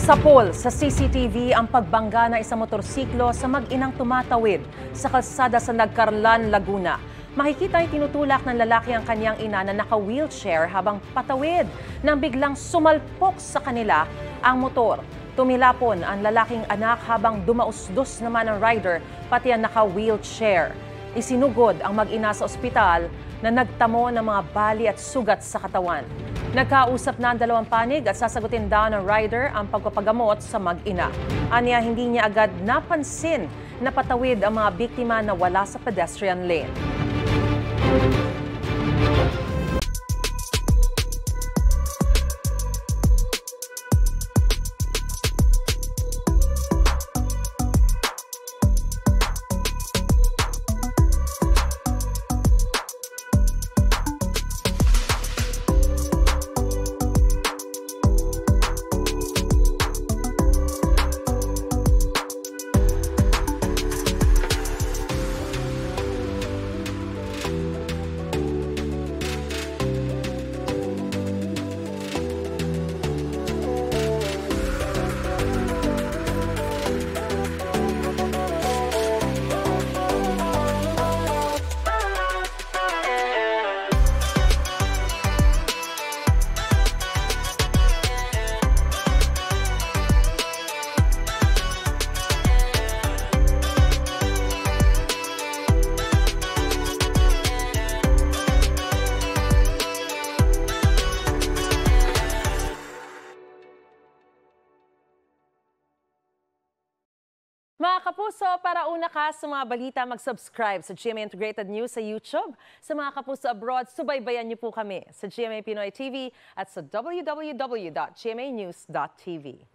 Sapol sa CCTV ang pagbangga ng isang motorsiklo sa mag-inang tumatawid sa kalsada sa Nagcarlan, Laguna. Makikita ay tinutulak ng lalaki ang kanyang ina na naka-wheelchair habang patawid nang biglang sumalpok sa kanila ang motor. Tumilapon ang lalaking anak habang dumausdos naman ang rider pati ang naka-wheelchair. Isinugod ang mag-ina sa ospital na nagtamo ng mga bali at sugat sa katawan. Nagkausap na ang dalawang panig at sasagutin daw ng rider ang pagpapagamot sa mag-ina. Aniya, hindi niya agad napansin na patawid ang mga biktima na wala sa pedestrian lane. Mga kapuso, para una ka sa mga balita, mag-subscribe sa GMA Integrated News sa YouTube. Sa mga kapuso abroad, subaybayan niyo po kami sa GMA Pinoy TV at sa www.gmanews.tv.